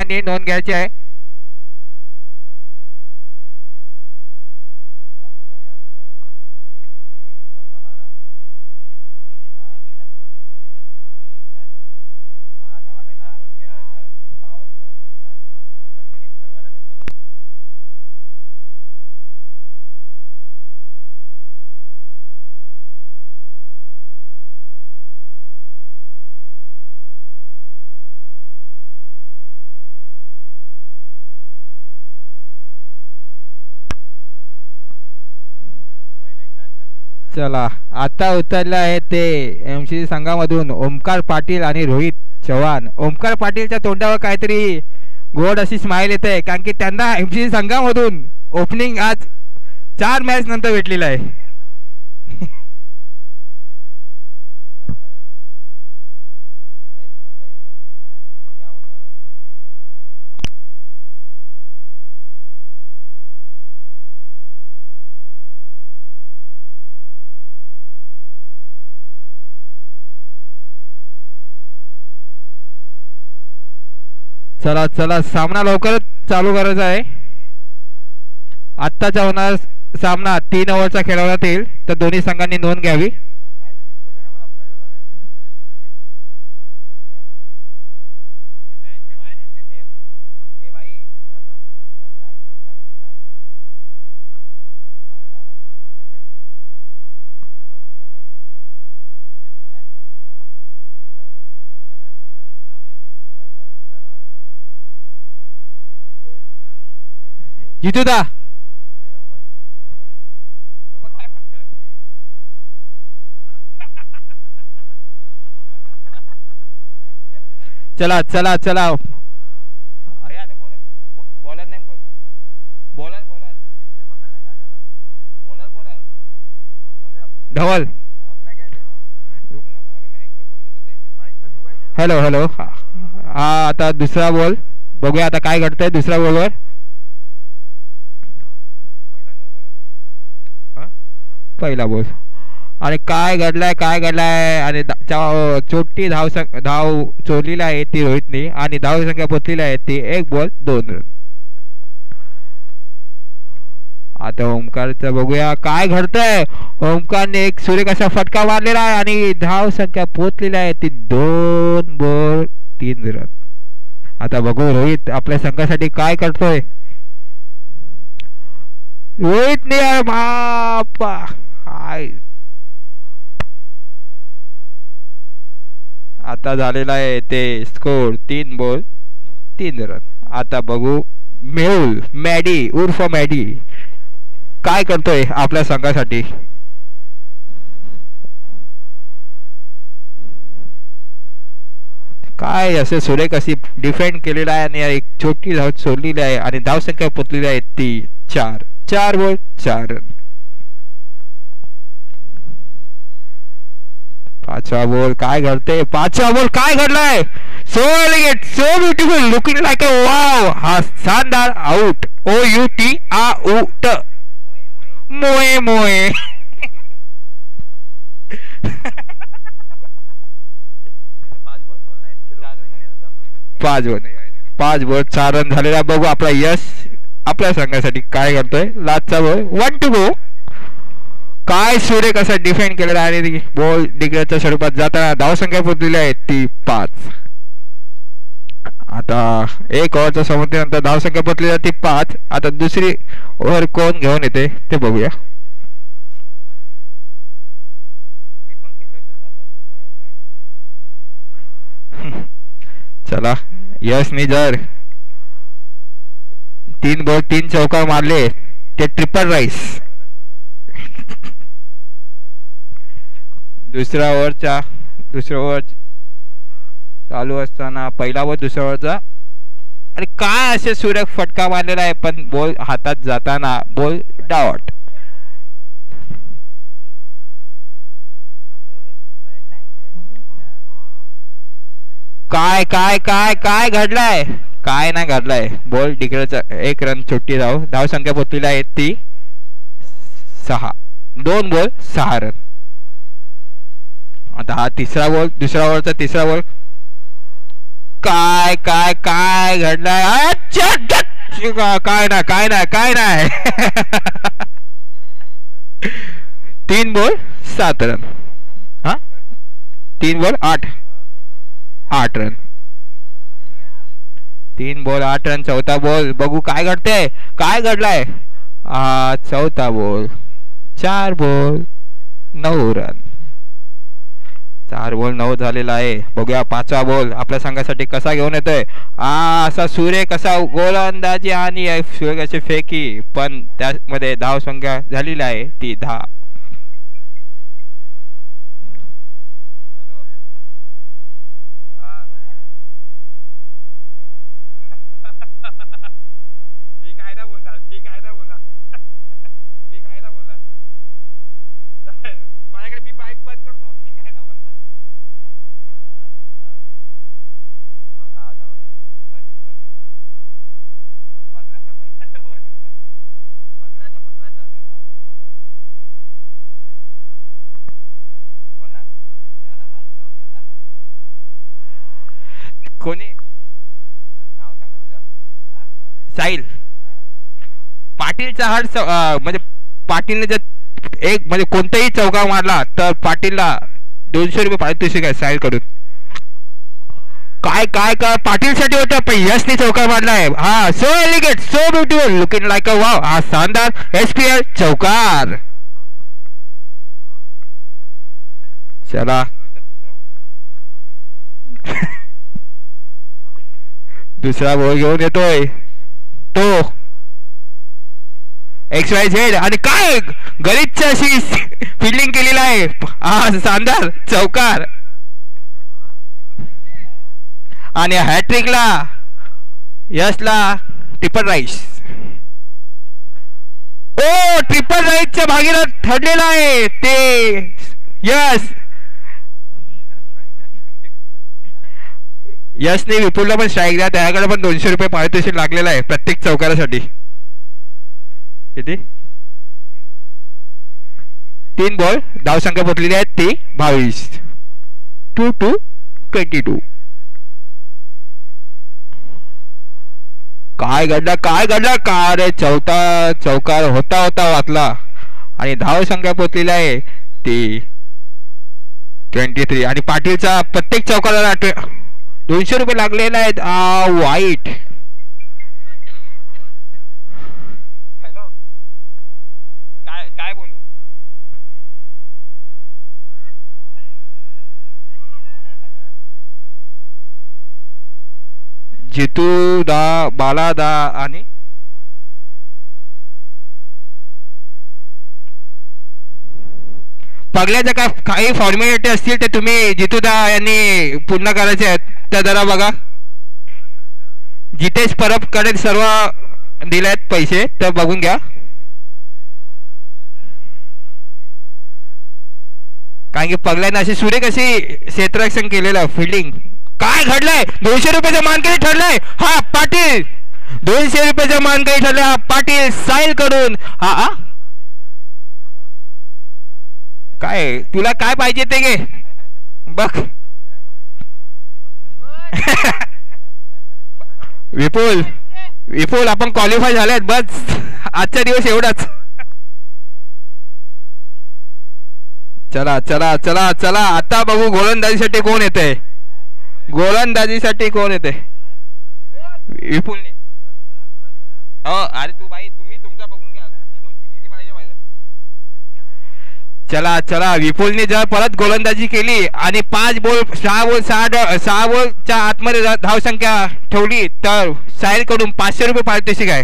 संघांनी नोंद घ्यायची आहे. चला आता उतरले आहे ते एमसी संघामधून ओमकार पाटील आणि रोहित चव्हाण. ओमकार पाटीलच्या तोंडावर काहीतरी गोड अशी स्माइल येते कारण की त्यांना एमसी संघामधून ओपनिंग आज 4 मॅच नंतर भेटलेलं आहे. चला चला सामना लवकरच चालू करायचा आहे. आत्ताचा होणार सामना 3 ओव्हरचा खेळवला जाईल तर दोन्ही संघांनी नोंद घ्यावी. जितूदा चला चला चला बॉलर नेम कोण बॉलर बॉलर बॉलर कोण आहे धवल. हॅलो हॅलो हा आता दुसरा बॉल बघूया आता काय घडतंय दुसऱ्या बॉलवर. पहिला बॉल आणि काय घडलाय आणि छोटी धाव चोरलेली आहे ती रोहितने आणि धाव संख्या पोचलेली आहे ती 1 बॉल 2 रन. आता ओमकारचं बघूया काय घडतंय. ओमकारने एक सुरेख असा फटका मारलेला आहे आणि धाव संख्या पोचलेली आहे ती 2 बॉल 3 रन. आता बघू रोहित आपल्या संघासाठी काय करतोय. रोहितने बापा आता झालेला आहे ते स्कोर 3 बॉल 3 रन. आता बघू मेहुल मॅडी उर्फ मॅडी काय करतोय आपल्या संघासाठी. काय असे सुरेख अशी डिफेंड केलेला आहे आणि एक छोटी धाव सोडलेली आहे आणि धाव संख्या पोचलेली आहे ती 4 बॉल 4 रन. 5वा बॉल काय घडते. 5वा बॉल काय घडलाय. So elegant so beautiful looking like a wow. हा शानदार आउट OUT आउट मोए मोए. 5 बॉल 4 रन झालेला. बघू आपला यश आपल्या संघासाठी काय करतोय. लास्टचा बॉल 1 to go. काय सुरेख असा डिफेंड केलेला आहे. बॉल डिग्रच्या स्वरूपात जाताना धाव संख्या पोचलेली आहे ती 5. आता 1 ओव्हरच्या समाप्तीनंतर धाव संख्या पोचलेली आहे ती 5. आता दुसरी ओव्हर कोण घेऊन येते ते बघूया. चला यशने जर 3 बॉल 3 चौकार मारले ते ट्रिपल राईस. दुसऱ्या ओव्हर चालू असताना पहिला बॉल दुसऱ्या ओव्हरचा आणि काय असे सुरेख फटका मारलेला आहे पण बॉल हातात जाताना बॉल डाउट. काय काय काय काय घडलाय. काय नाही घडलाय. बॉल डिग्रचा 1 रन छोटी धाव संख्या पोचलेली आहे ती 6. 2 बॉल 6 रन. आता हा तिसरा बॉल दुसऱ्या ओव्हरचा तिसरा बॉल काय काय काय घडलंय? अच्छा काय नाही काय नाही काय नाही. 3 बॉल 7 रन. हा 3 बॉल 8 रन. 3 ball 8 run. चौथा बॉल बघू काय घडतंय काय घडलाय. चौथा बॉल 4 बॉल 9 रन. 4 बॉल 9 झालेला आहे. बघूया पाचवा बॉल आपल्या संघासाठी कसा घेऊन येतोय. असा सूर्य कसा गोलंदाजी आणि सूर्य कशी फेकी पण त्यामध्ये धाव संख्या झालेली आहे ती 10. मी काय ना बोलणार मी काय ना बोलणार मी काय ना बोलणार माझ्याकडे मी बाईक बंद करतो. मी काय ना बोलणार. पगलाच्या पैशाचं बोल. पगलाच्या बोल ना. कोणी नाव सांग ना तुझं. साहिल पाटीलचा हार म्हणजे पाटीलने जर एक म्हणजे कोणताही चौका मारला तर पाटीलला 200 रुपये पारितोषिक आहे साहिल कडून. काय काय काय पाटील साठी होतं पण यशने चौका मारलाय. हा so elegant so beautiful looking like a wow. हा शानदार एसपीएल चौकार. चला दुसरा बॉल घेऊन येतोय तो XYZ आणि काय गलिच्छ अशी फिल्डिंग केलेला आहे. हा शानदार चौकार. आणि हॅट्रिकला यशला ट्रिपल राईस. ओ ट्रिपल राईसच्या भागीरथ ठरलेला आहे ते यश. यशने विपुलला पण स्ट्राईक द्या. त्याकडे पण 200 रुपये पारितोषिक लागलेला आहे प्रत्येक चौकारासाठी. किती 3 बॉल धावसंख्या पोचलेली आहे ती 22. 2-22. काय घडलं काय घडलं का रे. चौथा चौकार होता होता वाचला आणि धावसंख्या पोचलेली आहे ती 23. आणि पाटीलचा प्रत्येक चौकाराला 200 रुपये लागलेले आहेत. वाईट. हॅलो काय काय बोलू. जितू दा बाला दा आणि पगल्याच्या काय काही फॉर्मॅलिटी असतील ते तुम्ही जितूदा यांनी पूर्ण करायचे आहेत त्या जरा बघा. जितेश परब कडे सर्व दिले आहेत पैसे तर बघून घ्या. कारण की पगल्याने अशी सूर्य कशी क्षेत्ररक्षण केलेलं फिल्डिंग. काय घडलंय 200 रुपयाचा मानकरी ठरलाय हा पाटील. 200 रुपयाचा मानकरी ठरलाय हा पाटील साहिल कडून. हा काय तुला काय पाहिजे ते घे बघ. विपुल विपुल आपण क्वालिफाय झालेत बस आजचा दिवस एवढाच. चला चला चला चला आता बघू गोलंदाजीसाठी कोण येते. गोलंदाजीसाठी कोण येते. विपुलने. हो अरे तू भाई तुम्ही तुमचा बघून घ्या. चला चला विपुलने जर परत गोलंदाजी केली आणि 6 बॉलच्या आतमध्ये धावसंख्या ठेवली तर साहिल कडून 500 रुपये पारितोषिक आहे.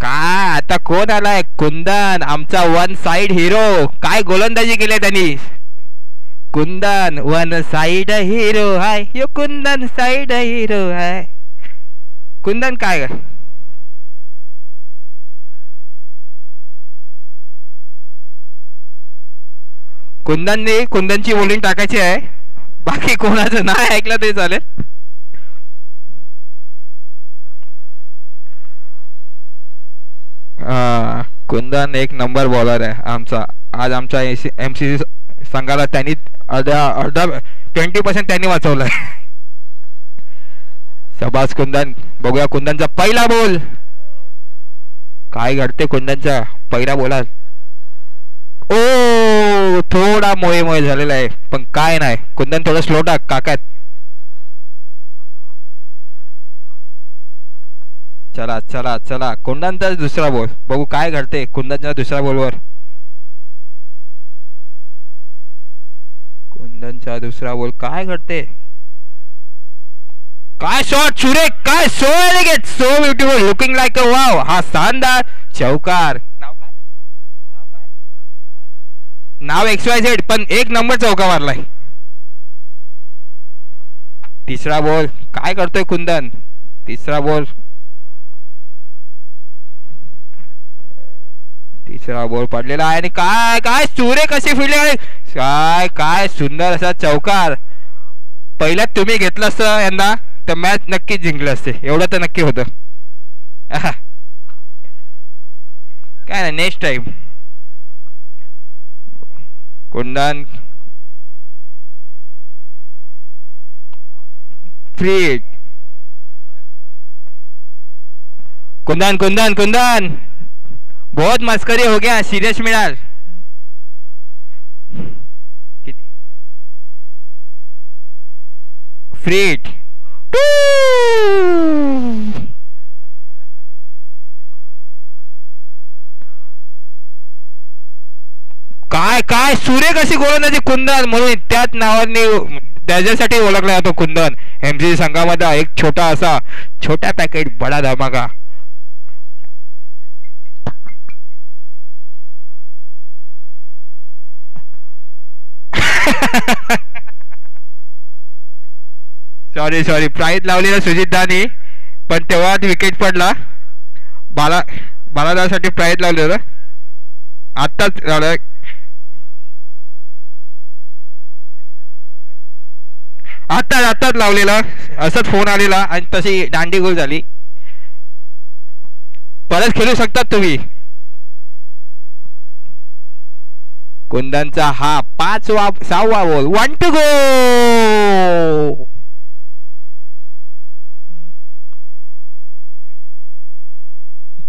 काय आता कोण आलाय. कुंदन आमचा 1 साइड हिरो. काय गोलंदाजी केली त्यांनी. कुंदन 1 साइड हिरो हाय यो कुंदन साइड हिरो हाय. कुंदन काय कुंदनची बॉलिंग टाकायची आहे, बाकी कोणाचं नाही ऐकलं तरी चालेल. कुंदन एक नंबर बॉलर आहे आमचा. आज आमच्या एमसीसी संघाला त्यांनी अर्धा 20% त्यांनी वाचवलाय. शबाज कुंदन. बघूया कुंदनचा पहिला बॉल काय घडते. कुंदनचा पहिला बॉलर ओ थोडा मोये झालेला आहे, पण काय नाही. कुंदन थोडं स्लो टाक काकात. चला चला चला कुंदनचा दुसरा बॉल. बघू काय घडते कुंदनच्या दुसऱ्या बॉलवर. कुंदनचा दुसरा बॉल काय घडते. काय शॉट सुरेख. काय so elegant so beautiful looking like a wow. हा शानदार चौकार. नाव XYZ पण एक नंबर चौका मारलाय. तिसरा बॉल काय करतोय कुंदन. तिसरा बॉल पडलेला आहे आणि काय काय सुरे कशी फिरले. काय काय सुंदर असा चौकार. पहिल्यात तुम्ही घेतलं असतं यंदा तर मॅच नक्कीच जिंकलं असते. एवढं तर नक्की होतं. काय नाही next time. Kundan free. Kundan Kundan Kundan बहुत मस्करी हो गया. सीरियस में डाल. फ्री. काय काय सूर्य कशी गोलंदाजी कुंदन म्हणून त्याच नावाने त्याच्यासाठी ओळखला जातो कुंदन. एमसीसी संघामध्ये एक छोटा असा छोटा पॅकेट बडा धमाका. सॉरी प्राईज लावलेला सुजित दानी, पण तेव्हा विकेट पडला. बालादासाठी प्राईज लावलेलं आत्ताच लावलं. आत्ताच लावलेला असंच फोन आलेला आणि तशी दांडी गोल झाली. परत खेळू शकतात तुम्ही. कुंदनचा हा 6वा बॉल. 1 to go.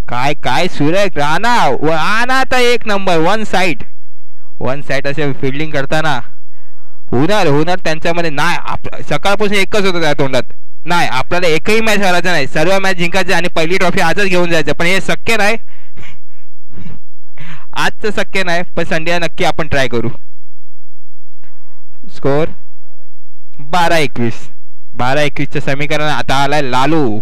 काय काय सुरेख. राणा तर एक नंबर. वन साइड असे फिल्डिंग करताना होणार त्यांच्यामध्ये. नाही सकाळपासून एकच होतं त्या तोंडात. नाही आपल्याला एकही मॅच हरायचं नाही, सर्व मॅच जिंकायचे आणि पहिली ट्रॉफी आजच घेऊन जायचं. पण हे शक्य नाही. आजचं शक्य नाही, पण संडेला नक्की आपण ट्राय करू. स्कोर 12-21 समीकरण. आता आलाय लालू.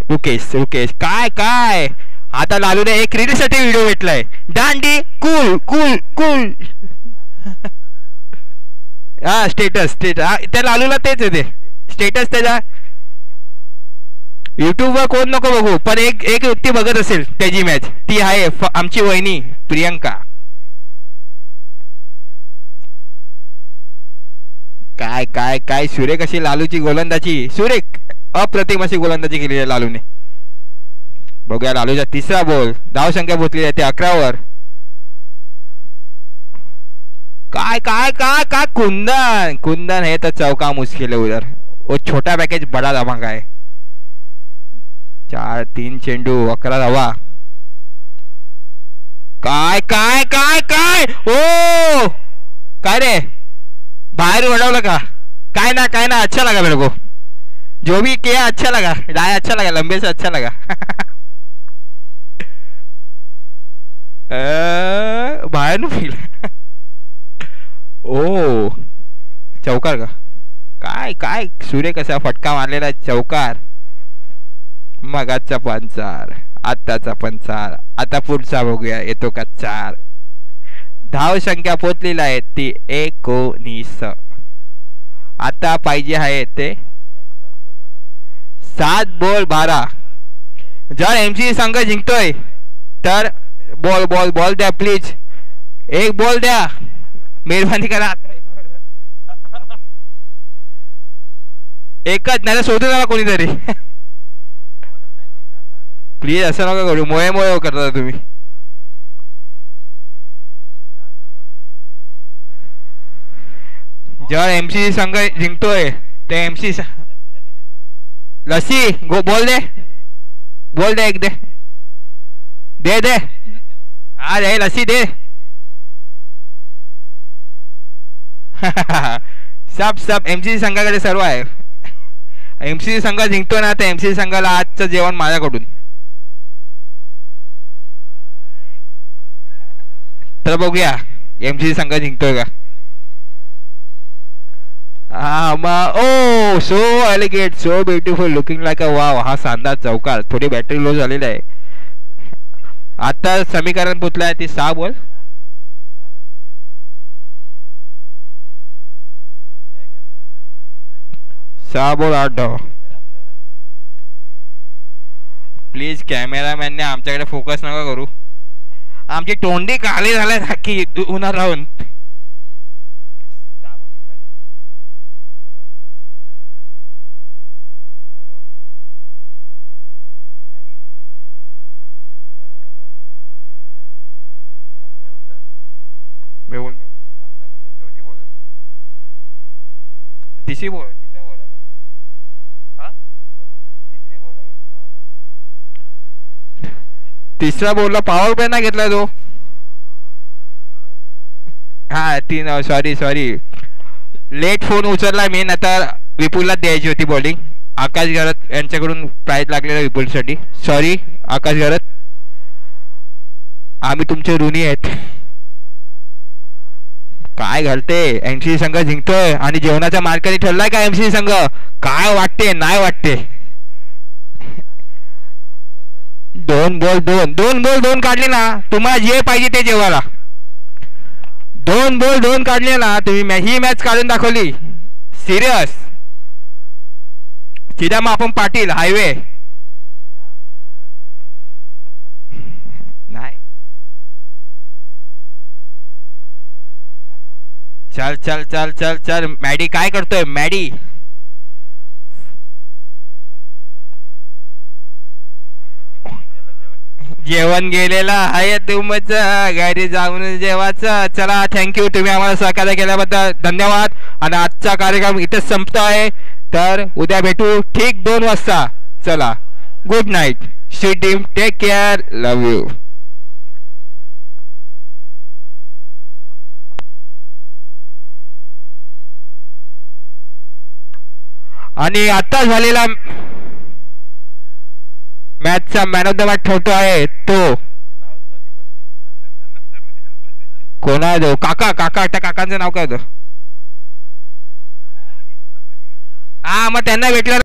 रुकेश काय आता लालूने एक रीलसाठी व्हिडिओ भेटलाय. दांडी कूल. हा स्टेटस त्या लालूला तेच येते स्टेटस. त्याच्या युट्यूबवर कोण नको बघू, पण एक व्यक्ती बघत असेल त्याची मॅच. ती आहे आमची वहिनी प्रियंका. काय काय काय सुरेख अशी लालूची गोलंदाजी. सुरेख अप्रतिम अशी गोलंदाजी केली आहे लालूने. बघूया लालूचा तिसरा बॉल. धावसंख्या पोहोचली आहे ते 11वर. काय काय काय काय कुंदन हे तर चौका मुश्किल है उधर. वो छोटा पॅकेज बडा धमाका आहे. 4-3 चेंडू 11 धावा. काय काय काय काय ओ काय रे बाहेर उडवलं का. काय ना अच्छा लगा मेरे को. जो भी किया अच्छा लगा. अच्छा लगा लंबे से अच्छा लगा. बाहेर फील. ओ चौकार का. काय काय सूर्य कसा फटका मारलेला चौकार. मगाचा पंचार, आताचा पंचार. आता पुढचा बघूया येतो का 4. धाव संख्या पोचलेला आहे ती 19. आता पाहिजे आहे ते 7 बॉल 12. जर एमसीसी संघ जिंकतोय तर बॉल द्या प्लीज. एक बॉल द्या, मेहरबानी करा. एकच नाही शोधून आला कोणीतरी. प्लीज असं नका करू, मोये मोये करता तुम्ही. जेव्हा एमसी संघ जिंकतोय ते एमसी लसी बॉल दे, बॉल दे, एक दे दे दे. हा दे लसी दे. सब सब एमसी संघाकडे सर्व आहे. एमसी संघ जिंकतो ना, तर एमसी संघाला आजचं जेवण माझ्याकडून. तर बघूया एमसी संघ जिंकतोय का. हा मग oh so elegant, so beautiful, looking like a wow. हा शानदार चौकार. थोडी बॅटरी लो झालेली आहे. आता समीकरण पुतलाय ती 6 बॉल. सहा बॉल 8 धावा. प्लीज कॅमेरामॅनने आमच्याकडे फोकस नका करू. आमची तोंडी काली झाल्या सारखी उन्हात राहून. तिसरी बॉल तिसरा बॉलला पॉवर प्ले नाही घेतला तो. हा 3. सॉरी लेट फोन उचलला मी. आता विपुलला द्यायची होती बॉलिंग. आकाश गरत यांच्याकडून प्राइज लागलेला विपुलसाठी. सॉरी आकाश गरत, आम्ही तुमचे ऋणी आहेत. काय घडते. एमसी संघ जिंकतोय आणि जेवणाचा मार्केट ठरलाय का एमसी संघ. काय वाटते, नाही वाटते. 2 बॉल 2 काढले ना. तुम्हाला जे पाहिजे ते जेवायला. 2 बॉल 2 काढले ना तुम्ही. ही मॅच काढून दाखवली सिरियस. सीधा मग आपण पाटील हायवे. नाही चल चल चल चल चल. मॅडी काय करतोय मॅडी. जेवण गेलेला आहे तुमचं, घरी जाऊन जेवायचं. चला थँक्यू, तुम्ही आम्हाला सहकार्य केल्याबद्दल धन्यवाद. आणि आजचा कार्यक्रम इथेच संपतो आहे. तर उद्या भेटू ठीक 2 वाजता. चला good night. See team take care, love you. आणि आता झालेला मॅचचा मॅन ऑफ द मॅच ठरतो आहे तो कोण आहे तो. काका त्या काकांचं नाव काय होतं. हा मग त्यांना भेटलं.